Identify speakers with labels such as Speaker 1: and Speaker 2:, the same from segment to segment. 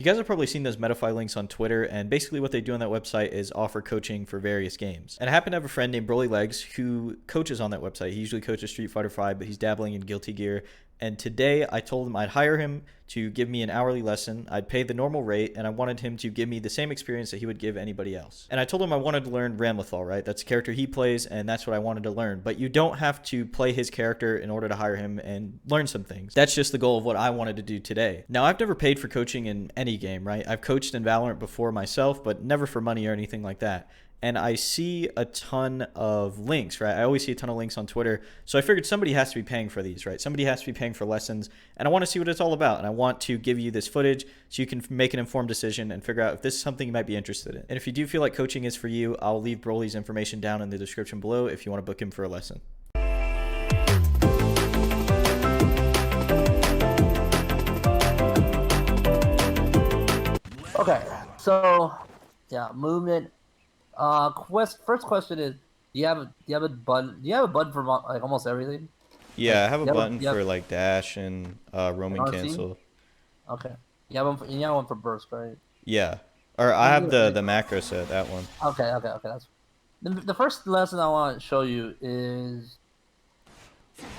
Speaker 1: You guys have probably seen those Metafy links on Twitter, and basically what they do on that website is offer coaching for various games. And I happen to have a friend named Broly Legs who coaches on that website. He usually coaches Street Fighter V, but he's dabbling in Guilty Gear. And today I told him I'd hire him to give me an hourly lesson. I'd pay the normal rate, and I wanted him to give me the same experience that he would give anybody else. And I told him I wanted to learn Ramlethal, right? That's the character he plays, and that's what I wanted to learn. But you don't have to play his character in order to hire him and learn some things. That's just the goal of what I wanted to do today. Now, I've never paid for coaching in any game, right? I've coached in Valorant before myself, but never for money or anything like that. And I see a ton of links, right? I always see a ton of links on Twitter. So I figured somebody has to be paying for these, right? Somebody has to be paying for lessons. And I want to see what it's all about. And I want to give you this footage so you can make an informed decision and figure out if this is something you might be interested in. And if you do feel like coaching is for you, I'll leave Broly's information down in the description below if you want to book him for a lesson.
Speaker 2: Okay, so yeah, movement. First question is, do you have a button? Do you have a button for like almost everything?
Speaker 1: Yeah,
Speaker 2: Like,
Speaker 1: I have a
Speaker 2: you
Speaker 1: button
Speaker 2: you
Speaker 1: for like dash and roaming
Speaker 2: RC?
Speaker 1: cancel.
Speaker 2: Okay, you have one for burst, right?
Speaker 1: Yeah. Or I have the macro set, that one.
Speaker 2: Okay. That's the first lesson I want to show you is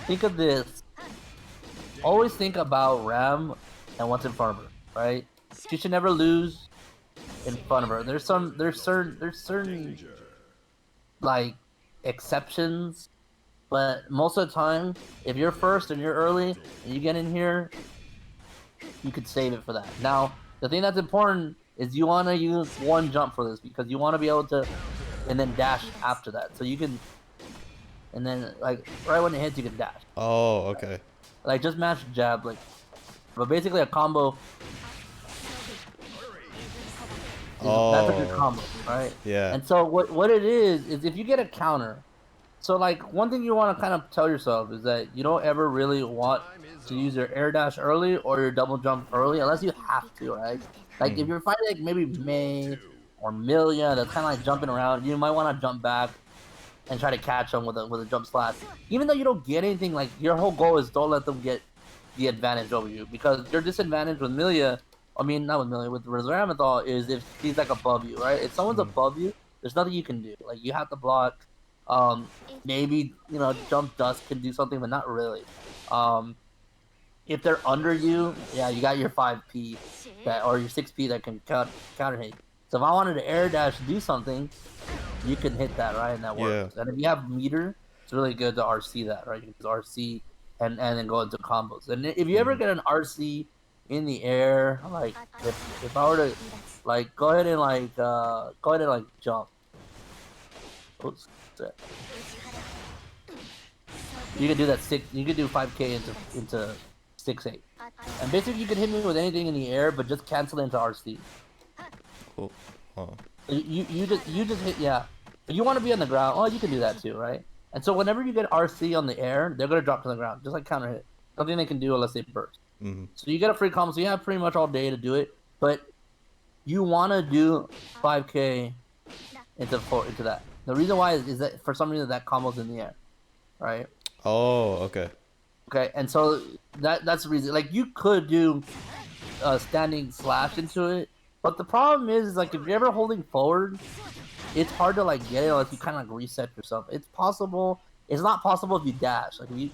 Speaker 2: think of this. Always think about Ram and what's in front of her, right? She should never lose in front of her. There's certain like exceptions, but most of the time, if you're first and you're early and you get in here, you could save it for that. Now, the thing that's important is you want to use one jump for this because you want to be able to, and then dash after that. So you can, and then like right when it hits, you can dash.
Speaker 1: Oh, okay.
Speaker 2: Like just match jab, like, but basically a combo. That's a good combo, right?
Speaker 1: Yeah.
Speaker 2: And so what it is if you get a counter, so like one thing you want to kind of tell yourself is that you don't ever really want to use your air dash early or your double jump early unless you have to, right? Like if you're fighting like maybe May or Milia that's kind of like jumping around, you might want to jump back and try to catch them with a jump slash. Even though you don't get anything, like your whole goal is don't let them get the advantage over you because your disadvantage with Milia. I mean, not with Millie, with Ramlethal is if he's like above you, right? If someone's above you, there's nothing you can do. Like you have to block. Maybe jump dust can do something, but not really. If they're under you, yeah, you got your 5P that or your 6P that can counter hit. So if I wanted to air dash do something, you can hit that, right? And that works. Yeah. And if you have meter, it's really good to RC that, right? You can RC and then go into combos. And if you ever get an RC in the air, like if I were to like go ahead and jump. Oops. You can do that you can do 5K into 6-8. And basically you can hit me with anything in the air but just cancel it into RC.
Speaker 1: Cool. Oh.
Speaker 2: You just hit, yeah. If you want to be on the ground, you can do that too, right? And so whenever you get RC on the air, they're gonna drop to the ground, just like counter hit. Nothing they can do unless they burst. So you get a free combo, so you have pretty much all day to do it, but you want to do 5K into that. The reason why is that for some reason that combo's in the air, right?
Speaker 1: Oh, okay.
Speaker 2: Okay, and so that's the reason. Like you could do a standing slash into it, but the problem is like if you're ever holding forward, it's hard to like get it unless you kind of like reset yourself. It's possible. It's not possible if you dash. Like if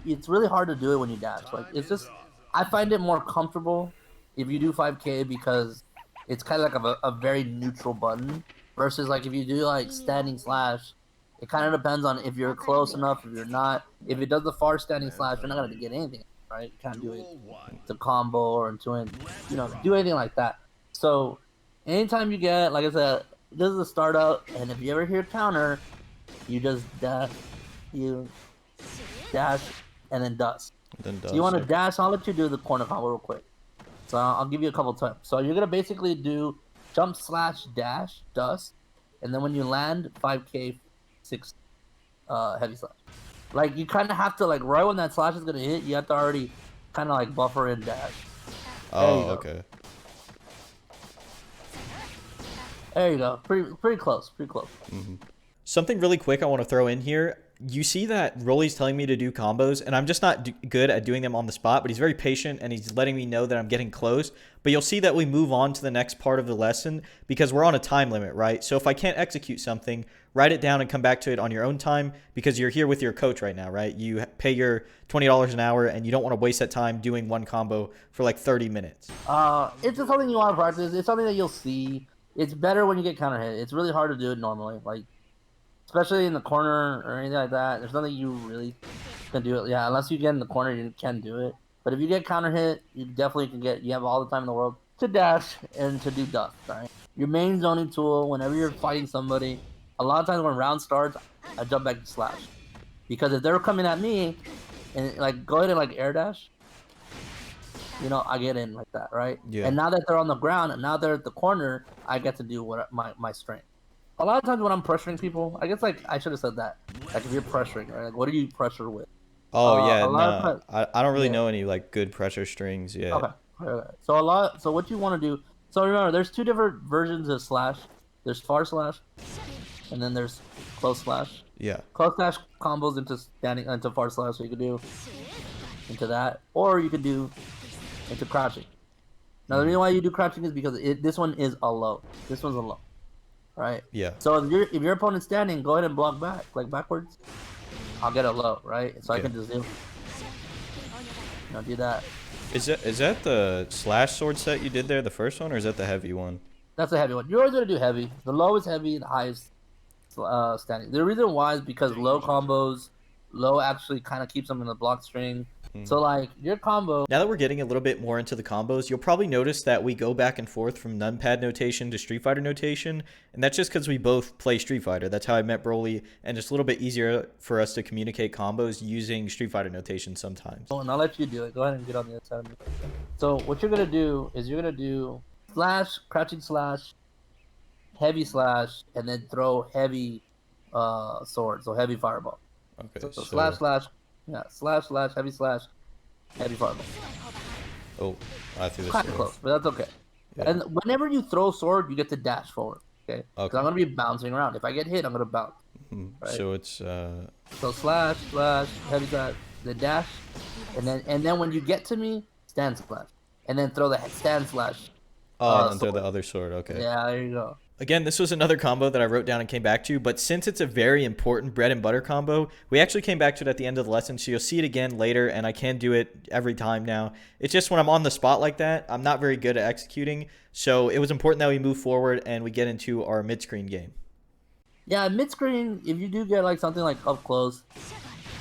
Speaker 2: it's really hard to do it when you dash. Like it's just, I find it more comfortable if you do 5K because it's kind of like a very neutral button versus like if you do like standing slash, it kind of depends on if you're close enough, if you're not. If it does the far standing slash, you're not gonna get anything, right? You can't do it to combo or into do anything like that. So anytime you get, like I said, this is a startup, and if you ever hear counter, you just dash, and then dust. So you want to dash, I'll let you do the corner combo real quick. So I'll give you a couple times. So you're going to basically do jump slash dash, dust, and then when you land, 5K, 6 heavy slash. Like you kind of have to, like right when that slash is going to hit, you have to already kind of like buffer in dash.
Speaker 1: Oh, okay.
Speaker 2: There you go. Pretty close.
Speaker 1: Something really quick I want to throw in here. you see that Rolly's telling me to do combos, and I'm just not good at doing them on the spot, but he's very patient, and he's letting me know that I'm getting close. But you'll see that we move on to the next part of the lesson because we're on a time limit, right? So if I can't execute something, write it down and come back to it on your own time because you're here with your coach right now, right? You pay your $20 an hour, and you don't want to waste that time doing one combo for like 30 minutes.
Speaker 2: It's just something you want to practice. It's something that you'll see. It's better when you get counter hit. It's really hard to do it normally, like especially in the corner or anything like that. There's nothing you really can do it. Yeah, unless you get in the corner, you can do it. But if you get counter hit, you definitely can get. You have all the time in the world to dash and to do dust. Right. Your main zoning tool whenever you're fighting somebody. A lot of times when round starts, I jump back to slash because if they're coming at me and like go ahead and like air dash. I get in like that, right?
Speaker 1: Yeah.
Speaker 2: And now that they're on the ground and now they're at the corner, I get to do what my strength. A lot of times when I'm pressuring people, I guess like I should have said that. Like if you're pressuring, right? Like what do you pressure with?
Speaker 1: Oh yeah,
Speaker 2: no,
Speaker 1: I don't really know any like good pressure strings yet.
Speaker 2: Okay. So what you want to do? So remember, there's two different versions of slash. There's far slash, and then there's close slash.
Speaker 1: Yeah.
Speaker 2: Close slash combos into far slash, so you can do into that, or you could do into crouching. Now the reason why you do crouching is because this one is a low. This one's a low, right?
Speaker 1: Yeah.
Speaker 2: So if your opponent's standing, go ahead and block back, like backwards. I'll get a low, right? So I can just do that.
Speaker 1: Is that the slash sword set you did there, the first one, or is that the heavy one?
Speaker 2: That's a heavy one. You're always gonna do heavy. The low is heavy, the high is standing. The reason why is because low actually kind of keeps them in the block string. So like your combo.
Speaker 1: Now that we're getting a little bit more into the combos, you'll probably notice that we go back and forth from numpad notation to Street Fighter notation, and that's just because we both play Street Fighter. That's how I met Broly, and just a little bit easier for us to communicate combos using Street Fighter notation sometimes.
Speaker 2: Oh, and I'll let you do it. Go ahead and get on the other side of me. So what you're gonna do is you're gonna do slash, crouching slash, heavy slash, and then throw heavy sword, so heavy fireball.
Speaker 1: Okay.
Speaker 2: So slash. Yeah, slash, heavy fireball.
Speaker 1: Oh, I threw this.
Speaker 2: Kind of close, but that's okay. Yeah. And whenever you throw sword, you get to dash forward. Okay. Because I'm gonna be bouncing around. If I get hit, I'm gonna bounce.
Speaker 1: Right? So it's
Speaker 2: So slash, heavy slash, the dash, and then when you get to me, stand slash, and then throw the stand slash.
Speaker 1: Oh, and throw the other sword. Okay.
Speaker 2: Yeah, there you go.
Speaker 1: Again, this was another combo that I wrote down and came back to, but since it's a very important bread and butter combo, we actually came back to it at the end of the lesson, so you'll see it again later, and I can do it every time now. It's just when I'm on the spot like that, I'm not very good at executing, so it was important that we move forward and we get into our mid-screen game.
Speaker 2: Yeah, mid-screen, if you do get like something like up close,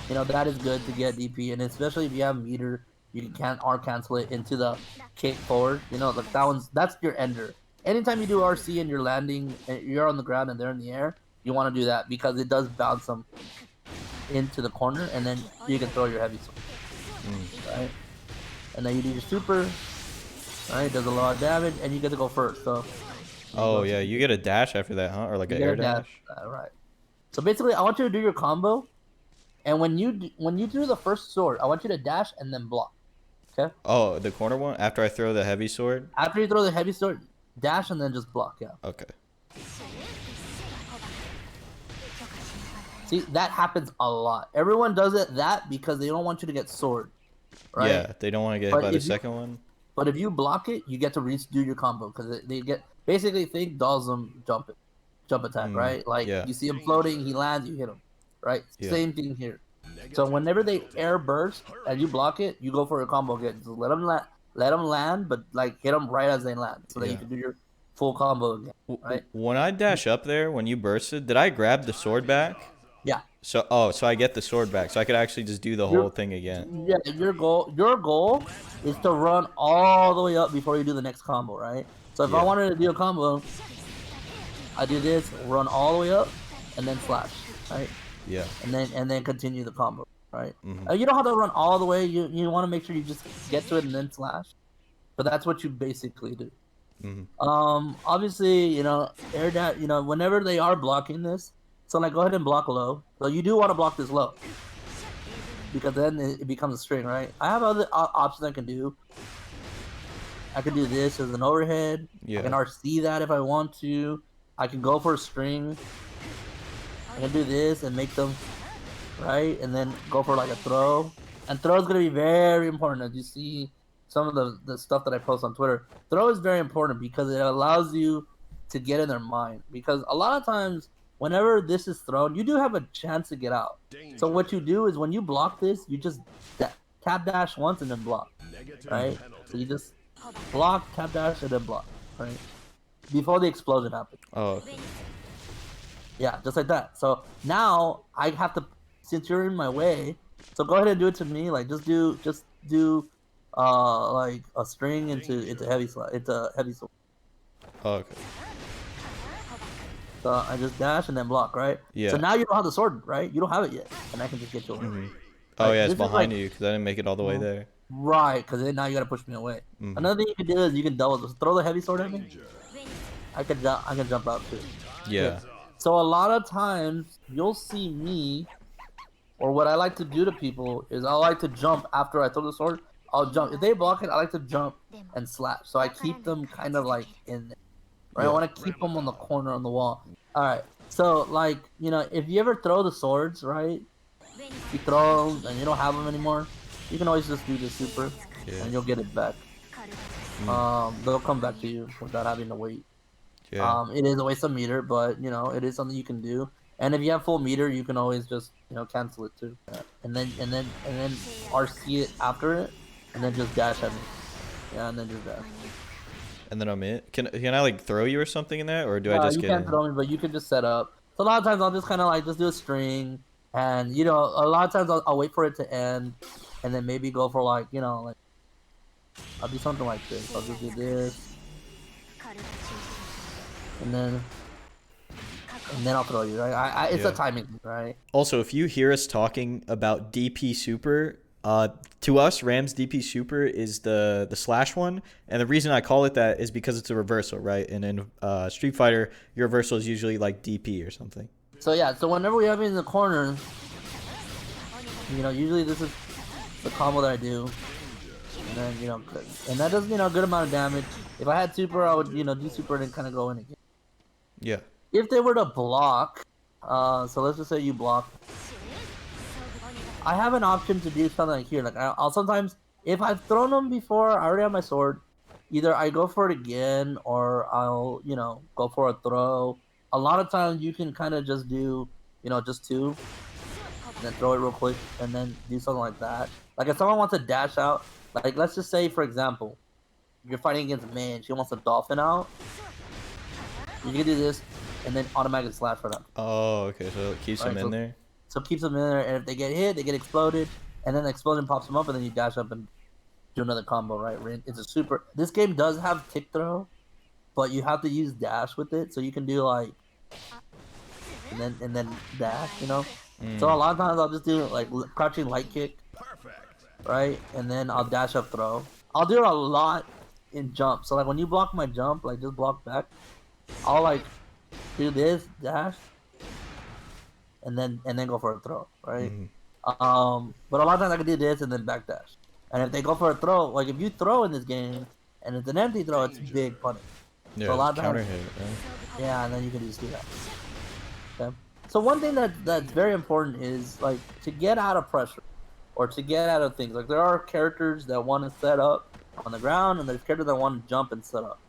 Speaker 2: that is good to get DP, and especially if you have meter, you can cancel it into the kick forward. Like that's your ender. Anytime you do RC and you're landing, and you're on the ground and they're in the air, you want to do that because it does bounce them into the corner, and then you can throw your heavy sword, right? And then you do your super, right? It does a lot of damage, and you get to go first. So.
Speaker 1: Oh yeah, you get a dash after that, huh? Or like an air dash.
Speaker 2: Right. So basically, I want you to do your combo, and when you do the first sword, I want you to dash and then block. Okay.
Speaker 1: Oh, the corner one after I throw the heavy sword.
Speaker 2: After you throw the heavy sword. Dash and then just block, yeah.
Speaker 1: Okay.
Speaker 2: See, that happens a lot. Everyone does that because they don't want you to get sword, right?
Speaker 1: Yeah, they don't want to get hit by the second one.
Speaker 2: But if you block it, you get to redo your combo because they get basically think Dalsum jump attack, right? Like you see him floating, he lands, you hit him, right? Yeah. Same thing here. So whenever they air burst and you block it, you go for a combo again. Just let them land, but like hit them right as they land, so that you can do your full combo again. Right?
Speaker 1: When I dash up there, when you bursted, did I grab the sword back?
Speaker 2: Yeah.
Speaker 1: So I get the sword back, so I could actually just do the whole thing again.
Speaker 2: Yeah. Your goal is to run all the way up before you do the next combo, right? So if I wanted to do a combo, I do this, run all the way up, and then slash, right?
Speaker 1: Yeah.
Speaker 2: And then continue the combo. Right, you don't have to run all the way. You want to make sure you just get to it and then slash, but that's what you basically do. Obviously, air dash. Whenever they are blocking this, so like go ahead and block low. So you do want to block this low because then it becomes a string, right? I have other options I can do. I can do this as an overhead. I can RC that if I want to. I can go for a string. I can do this and make them right? And then go for like a throw. And throw is gonna be very important. As you see some of the stuff that I post on Twitter, throw is very important because it allows you to get in their mind. Because a lot of times, whenever this is thrown, you do have a chance to get out. So what you do is when you block this, you just tap dash once and then block, right? So you just block, tap dash, and then block, right? Before the explosion happens.
Speaker 1: Oh, okay.
Speaker 2: Yeah, just like that. So now I have to, since you're in my way, so go ahead and do it to me. Like just do like a string into heavy slide. It's a heavy sword.
Speaker 1: Oh, okay.
Speaker 2: So I just dash and then block, right?
Speaker 1: Yeah.
Speaker 2: So now you don't have the sword, right? You don't have it yet, and I can just get you away.
Speaker 1: Oh
Speaker 2: Right?
Speaker 1: yeah, it's
Speaker 2: This is
Speaker 1: behind
Speaker 2: like-
Speaker 1: you because I didn't make it all the way there.
Speaker 2: Right, because then now you gotta push me away. Another thing you can do is you can double throw the heavy sword at me. I can jump out too.
Speaker 1: Yeah.
Speaker 2: So a lot of times you'll see me, or what I like to do to people is I like to jump after I throw the sword. I'll jump. If they block it, I like to jump and slap. So I keep them kind of like in there. Right?
Speaker 1: Yeah.
Speaker 2: I want to keep them on the corner on the wall. All right. So like, you know, if you ever throw the swords, right? You throw them and you don't have them anymore, you can always just do the super and you'll get it back. They'll come back to you without having to wait.
Speaker 1: Yeah.
Speaker 2: It is a waste of meter, but you know, it is something you can do. And if you have full meter, you can always just, you know, cancel it too. And then RC it after it, and then just dash at me. Yeah, and then just dash.
Speaker 1: And then I'm in. Can I like throw you or something in that, or do I just
Speaker 2: You
Speaker 1: get
Speaker 2: can't
Speaker 1: in?
Speaker 2: throw me, but you can just set up. So a lot of times I'll just kind of like just do a string, and you know, a lot of times I'll wait for it to end, and then maybe go for like, you know, like I'll do something like this. I'll just do this, and then I'll throw you. Right? It's a timing, right?
Speaker 1: Also, if you hear us talking about DP Super, to us, Ram's DP Super is the slash one, and the reason I call it that is because it's a reversal, right? And in Street Fighter, your reversal is usually like DP or something.
Speaker 2: So yeah, so whenever we have it in the corner, you know, usually this is the combo that I do, and then you know, and that does, you know, a good amount of damage. If I had super, I would, you know, do super and then kind of go in again.
Speaker 1: Yeah.
Speaker 2: If they were to block, so let's just say you block, I have an option to do something like here. Like I'll sometimes, if I've thrown them before, I already have my sword. Either I go for it again, or I'll, you know, go for a throw. A lot of times you can kind of just do, you know, just two, and then throw it real quick, and then do something like that. Like if someone wants to dash out, like let's just say for example, you're fighting against May and she wants a dolphin out, you can do this, and then automatically slash for them.
Speaker 1: Oh, okay. So it keeps them in there.
Speaker 2: So it keeps them in there, and if they get hit, they get exploded, and then the explosion pops them up, and then you dash up and do another combo, right? It's a super. This game does have tick throw, but you have to use dash with it, so you can do like, and then dash, you know. So a lot of times I'll just do like crouching light kick, right, and then I'll dash up throw. I'll do it a lot in jump. So like when you block my jump, like just block back, I'll like do this dash, and then go for a throw, right? But a lot of times I can do this and then backdash. And if they go for a throw, like if you throw in this game and it's an empty throw, it's big punish.
Speaker 1: Yeah.
Speaker 2: So a lot of
Speaker 1: counter
Speaker 2: times,
Speaker 1: hit. Right?
Speaker 2: yeah, and then you can just do that. Okay. So one thing that's very important is like to get out of pressure or to get out of things. Like there are characters that want to set up on the ground, and there's characters that want to jump and set up.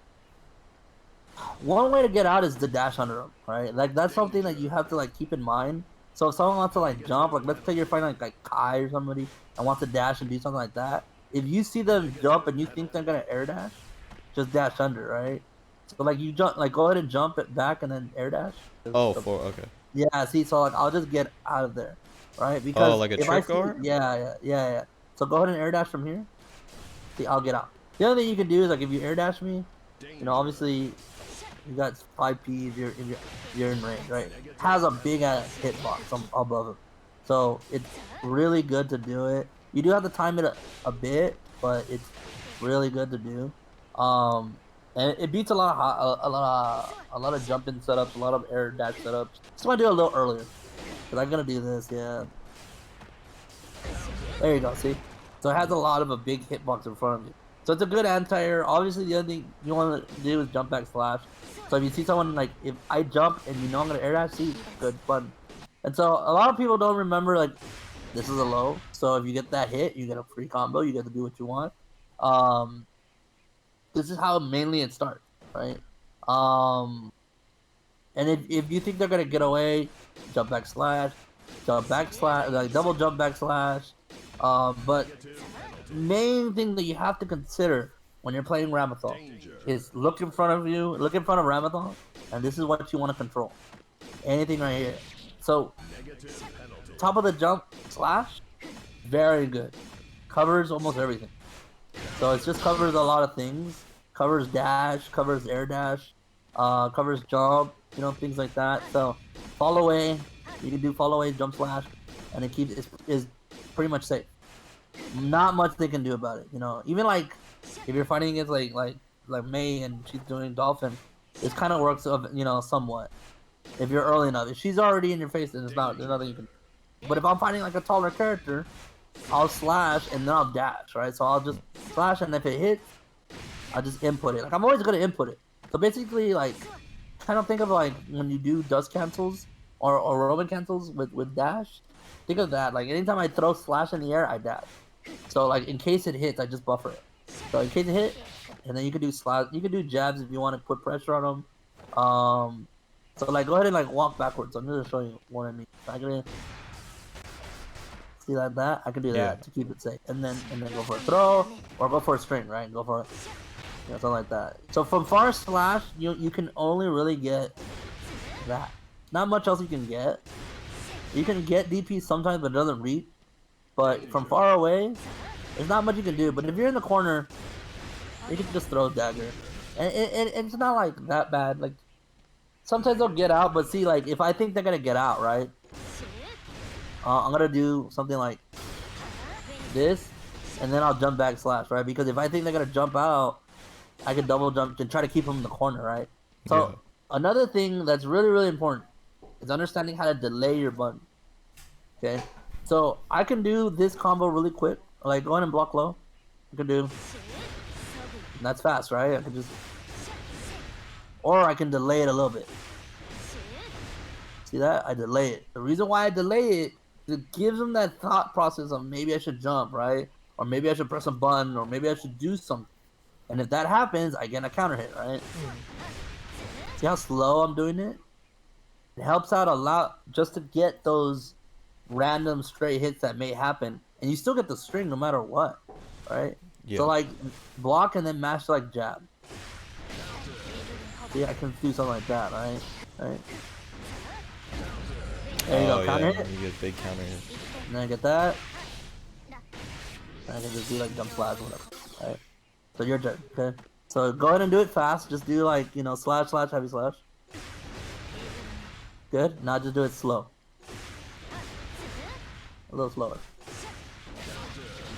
Speaker 2: One way to get out is to dash under them, right? Like that's something that you have to like keep in mind. So if someone wants to like jump, like let's say you're fighting like Kai or somebody and wants to dash and do something like that. If you see them jump and you think they're gonna air dash, just dash under, right? So like you jump, like go ahead and jump it back and then air dash.
Speaker 1: Oh, okay.
Speaker 2: Yeah, see, so like I'll just get out of there, right? Because
Speaker 1: like a
Speaker 2: if I
Speaker 1: trick
Speaker 2: see,
Speaker 1: guard?
Speaker 2: yeah. So go ahead and air dash from here. See, I'll get out. The other thing you can do is like if you air dash me, you know, obviously you got 5P if you're in range, right? Has a big ass hitbox above him, so it's really good to do it. You do have to time it a bit, but it's really good to do. And it beats a lot of jumping setups, a lot of air dash setups. Just want to do it a little earlier, cause I'm gonna do this. Yeah, there you go. See, so it has a lot of a big hitbox in front of you. So it's a good anti-air. Obviously, the other thing you want to do is jump back slash. So if you see someone like, if I jump and you know I'm gonna air dash, see, good fun. And so a lot of people don't remember like this is a low. So if you get that hit, you get a free combo. You get to do what you want. Um, this is how mainly it starts, right? Um, and if you think they're gonna get away, jump back slash, like double jump back slash. But main thing that you have to consider when you're playing Ramlethal is look in front of you, look in front of Ramlethal, and this is what you want to control. Anything right here. So top of the jump slash, very good. Covers almost everything. So it just covers a lot of things. Covers dash, covers air dash, covers jump, things like that. So fall away, you can do fall away, jump slash, and it keeps is pretty much safe. Not much they can do about it. Even like if you're fighting against like May and she's doing Dolphin, this kind of works somewhat. If you're early enough, if she's already in your face, then there's nothing you can. But if I'm fighting like a taller character, I'll slash and then I'll dash, right? So I'll just slash, and if it hits, I'll just input it. Like I'm always gonna input it. So basically, like, kind of think of like when you do dust cancels or Roman cancels with dash. Think of that. Like anytime I throw slash in the air, I dash. So like in case it hits, I just buffer it. So in case it hit, and then you can do slash. You can do jabs if you want to put pressure on them. So like go ahead and like walk backwards. I'm gonna show you what I mean. I can see like that. I can do that to keep it safe, and then go for a throw or go for a string, right? Go for it. Something like that. So from far slash, you can only really get that. Not much else you can get. You can get DP sometimes, but it doesn't reach. But from far away, there's not much you can do. But if you're in the corner, you can just throw a dagger, and it's not like that bad. Like sometimes they'll get out, but see, like if I think they're gonna get out, right? I'm gonna do something like this, and then I'll jump back slash, right? Because if I think they're gonna jump out, I can double jump to try to keep them in the corner, right? So another thing that's really, really important is understanding how to delay your button. Okay, so I can do this combo really quick, like go in and block low. I can do, and that's fast, right? I can just, or I can delay it a little bit. See that? I delay it. The reason why I delay it is it gives them that thought process of maybe I should jump, right? Or maybe I should press a button, or maybe I should do something. And if that happens, I get a counter hit, right? See how slow I'm doing it? It helps out a lot just to get those random straight hits that may happen. And you still get the string no matter what, right? Yeah. So like, block and then mash like jab. See, I can do something like that, right? Right? There you go, counter hit.
Speaker 1: You get a big counter hit.
Speaker 2: And then I get that. And I can just do like jump slash or whatever, right? So your turn, okay? So go ahead and do it fast. Just do like, slash, slash, heavy slash. Good. Now just do it slow. A little slower.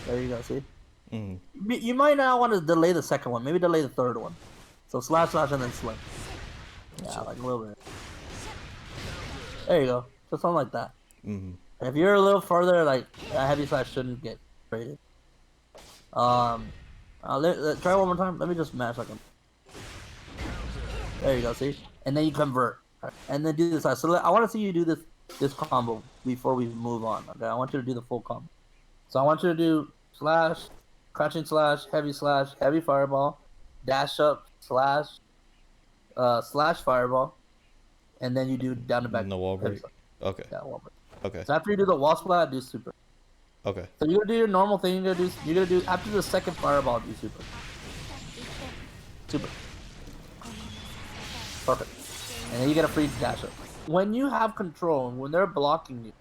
Speaker 2: There you go, see? You might not want to delay the second one. Maybe delay the third one. So slash, slash, and then slow. Yeah, like a little bit. There you go. So something like that. And if you're a little further, like, a heavy slash shouldn't get traded. Try one more time. Let me just mash like him. There you go. See, and then you convert, and then do this. So I want to see you do this combo before we move on. Okay, I want you to do the full combo. So I want you to do slash, crouching slash, heavy fireball, dash up slash, slash fireball, and then you do down the back.
Speaker 1: No wall break. Okay.
Speaker 2: Yeah, wall break.
Speaker 1: Okay.
Speaker 2: So after you do the wall splat, do super.
Speaker 1: Okay.
Speaker 2: So you're gonna do your normal thing. You're gonna do after the second fireball, do super. Super. Perfect. And then you get a free dash up. When you have control, when they're blocking you,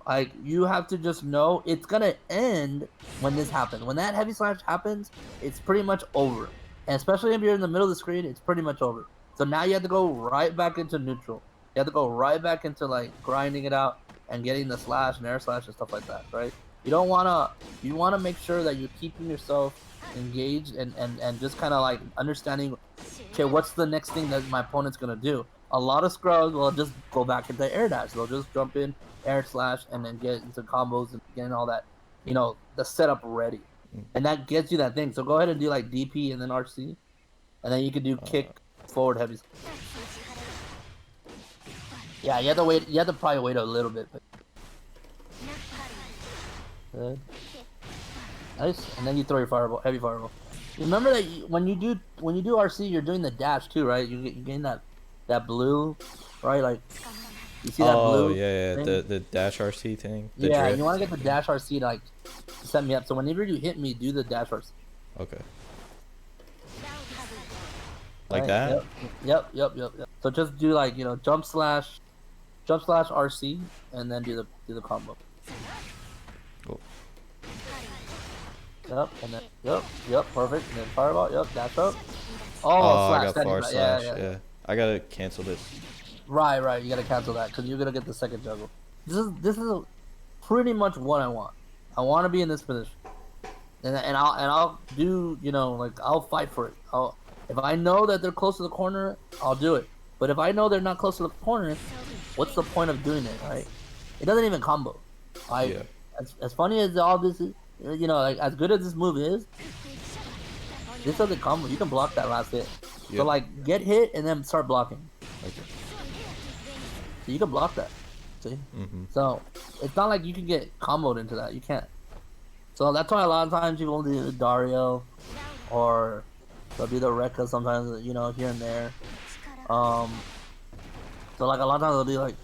Speaker 2: like you have to just know it's gonna end when this happens. When that heavy slash happens, it's pretty much over. And especially if you're in the middle of the screen, it's pretty much over. So now you have to go right back into neutral. You have to go right back into like grinding it out and getting the slash and air slash and stuff like that, right? You wanna make sure that you're keeping yourself engaged and just kind of like understanding, okay, what's the next thing that my opponent's gonna do? A lot of scrubs will just go back into air dash. They'll just jump in, air slash, and then get into combos and getting all that, the setup ready. And that gets you that thing. So go ahead and do like DP and then RC, and then you can do kick, forward, heavy. Yeah, you have to wait. You have to probably wait a little bit. But... Good. Nice. And then you throw your fireball, heavy fireball. Remember that when you do RC, you're doing the dash too, right? You gain that blue, right? Like you see that
Speaker 1: Oh
Speaker 2: blue
Speaker 1: yeah,
Speaker 2: thing?
Speaker 1: the dash RC thing. The
Speaker 2: Yeah,
Speaker 1: drift.
Speaker 2: you want to get the dash RC to like set me up. So whenever you hit me, do the dash RC.
Speaker 1: Okay. Like
Speaker 2: Right?
Speaker 1: that?
Speaker 2: Yep. So just do like jump slash RC, and then do the combo.
Speaker 1: Cool.
Speaker 2: Yep, and then yep, perfect. And then fireball. Yep, dash up.
Speaker 1: Oh,
Speaker 2: Oh,
Speaker 1: I
Speaker 2: slash.
Speaker 1: got
Speaker 2: That is
Speaker 1: far
Speaker 2: right.
Speaker 1: slash.
Speaker 2: Yeah.
Speaker 1: Yeah. I gotta cancel this.
Speaker 2: Right. You gotta cancel that because you're gonna get the second juggle. This is pretty much what I want. I want to be in this position, and I'll do like I'll fight for it. If I know that they're close to the corner, I'll do it. But if I know they're not close to the corner, what's the point of doing it, right? It doesn't even combo.
Speaker 1: Yeah.
Speaker 2: As funny as all this is, like as good as this move is, this doesn't combo. You can block that last hit.
Speaker 1: Yeah.
Speaker 2: So like get hit and then start blocking.
Speaker 1: Okay.
Speaker 2: So you can block that. See? So it's not like you can get comboed into that. You can't. So that's why a lot of times people do Dario, or they'll do the Rekka sometimes, here and there. So like a lot of times they'll be like,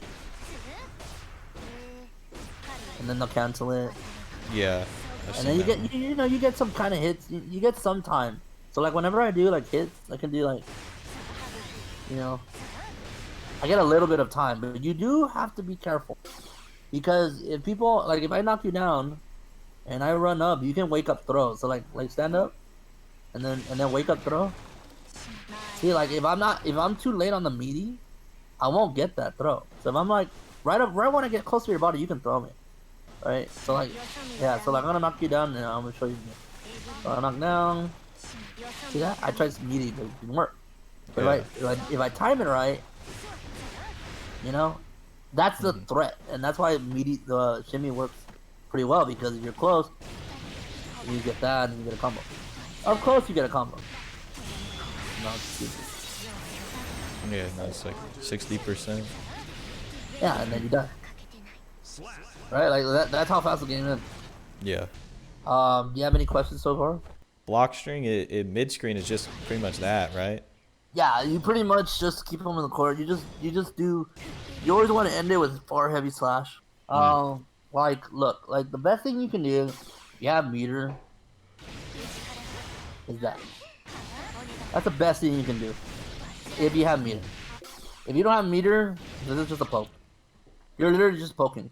Speaker 2: and then they'll cancel it.
Speaker 1: Yeah.
Speaker 2: And then you get you get some kind of hits. You get some time. So like whenever I do like hits, I can do like, I get a little bit of time, but you do have to be careful because if people like if I knock you down, and I run up, you can wake up throw. So like stand up, and then wake up throw. See, like if I'm too late on the meaty, I won't get that throw. So if I'm like right when I get close to your body, you can throw me, right? So like so like I'm gonna knock you down, and I'm gonna show you. So I knock down. See that? I tried some meaty, but it didn't work. But if I time it right, that's the threat, and that's why the shimmy works pretty well because if you're close, you get that and you get a combo. Up close, you get a combo. No, it's stupid.
Speaker 1: Yeah, no, it's like 60%.
Speaker 2: Yeah, and then you die. Right, like that's how fast the game is.
Speaker 1: Yeah.
Speaker 2: Do you have any questions so far?
Speaker 1: Block string, it mid screen is just pretty much that, right?
Speaker 2: Yeah, you pretty much just keep them in the court. You just do. You always want to end it with far heavy slash. Like look, like the best thing you can do, you have meter. Is that? That's the best thing you can do. If you have meter. If you don't have meter, this is just a poke. You're literally just poking.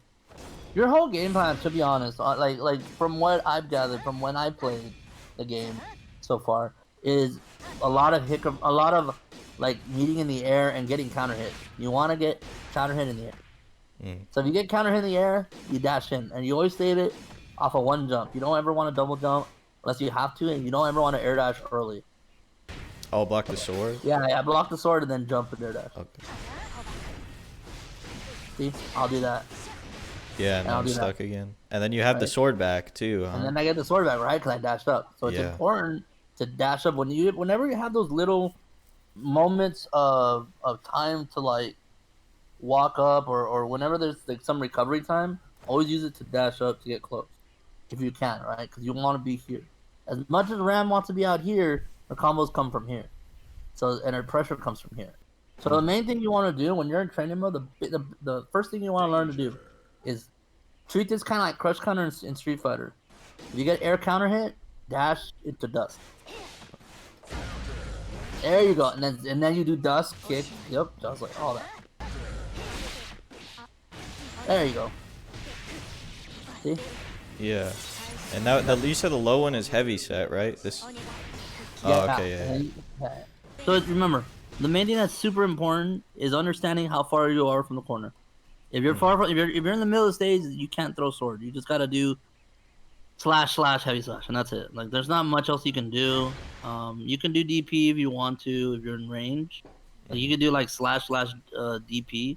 Speaker 2: Your whole game plan, to be honest, like from what I've gathered from when I played the game so far, is a lot of like meeting in the air and getting counter hit. You want to get counter hit in the air. So if you get counter hit in the air, you dash in, and you always save it off of one jump. You don't ever want to double jump unless you have to, and you don't ever want to air dash early.
Speaker 1: Oh, block the sword?
Speaker 2: Yeah, block the sword and then jump and air dash.
Speaker 1: Okay.
Speaker 2: See, I'll do that.
Speaker 1: Yeah, and I'm stuck again. And then you have the sword back too, huh?
Speaker 2: And then I get the sword back, right? Because I dashed up. So it's important to dash up whenever you have those little moments of time to like walk up or whenever there's like some recovery time. Always use it to dash up to get close, if you can, right? Because you want to be here. As much as Ram wants to be out here, her combos come from here. So and her pressure comes from here. So the main thing you want to do when you're in training mode, the first thing you want to learn to do is treat this kind of like crush counter in Street Fighter. If you get air counter hit, dash into dust. There you go, and then you do dust kick. Yep, just like all that. There you go. See?
Speaker 1: Yeah. And now you said the low one is heavy set, right? This. Oh, okay, yeah.
Speaker 2: So remember, the main thing that's super important is understanding how far you are from the corner. If you're far from, if you're in the middle of the stage, you can't throw sword. You just gotta do slash heavy slash, and that's it. Like there's not much else you can do. You can do DP if you want to, if you're in range. Like, you can do like slash DP,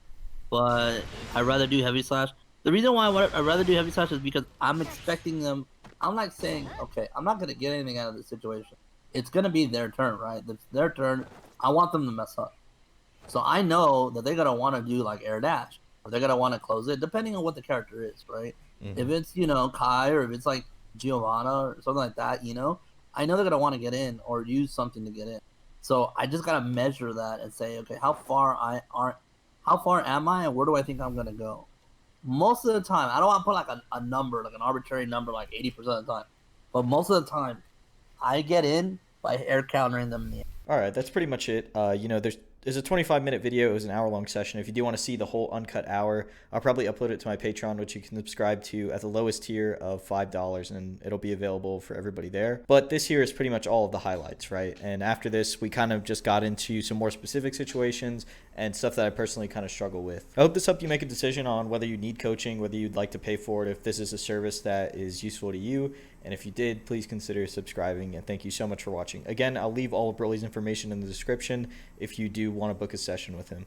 Speaker 2: but I'd rather do heavy slash. The reason why I'd rather do heavy slash is because I'm expecting them. I'm like saying, okay, I'm not gonna get anything out of this situation. It's gonna be their turn, right? It's their turn. I want them to mess up. So I know that they're gonna want to do like air dash, or they're gonna want to close it, depending on what the character is, right? If
Speaker 1: Hmm.
Speaker 2: it's Kai, or if it's like Giovanna or something like that, I know they're gonna want to get in or use something to get in. So I just gotta measure that and say, okay, how far am I, and where do I think I'm gonna go? Most of the time, I don't want to put like a number, like an arbitrary number, like 80% of the time, but most of the time, I get in by air countering them in the end.
Speaker 1: All right, that's pretty much it. There's a 25-minute video. It was an hour-long session. If you do want to see the whole uncut hour, I'll probably upload it to my Patreon, which you can subscribe to at the lowest tier of $5, and it'll be available for everybody there. But this here is pretty much all of the highlights, right? And after this, we kind of just got into some more specific situations and stuff that I personally kind of struggle with. I hope this helped you make a decision on whether you need coaching, whether you'd like to pay for it, if this is a service that is useful to you. And if you did, please consider subscribing. And thank you so much for watching. Again, I'll leave all of Broly's information in the description if you do want to book a session with him.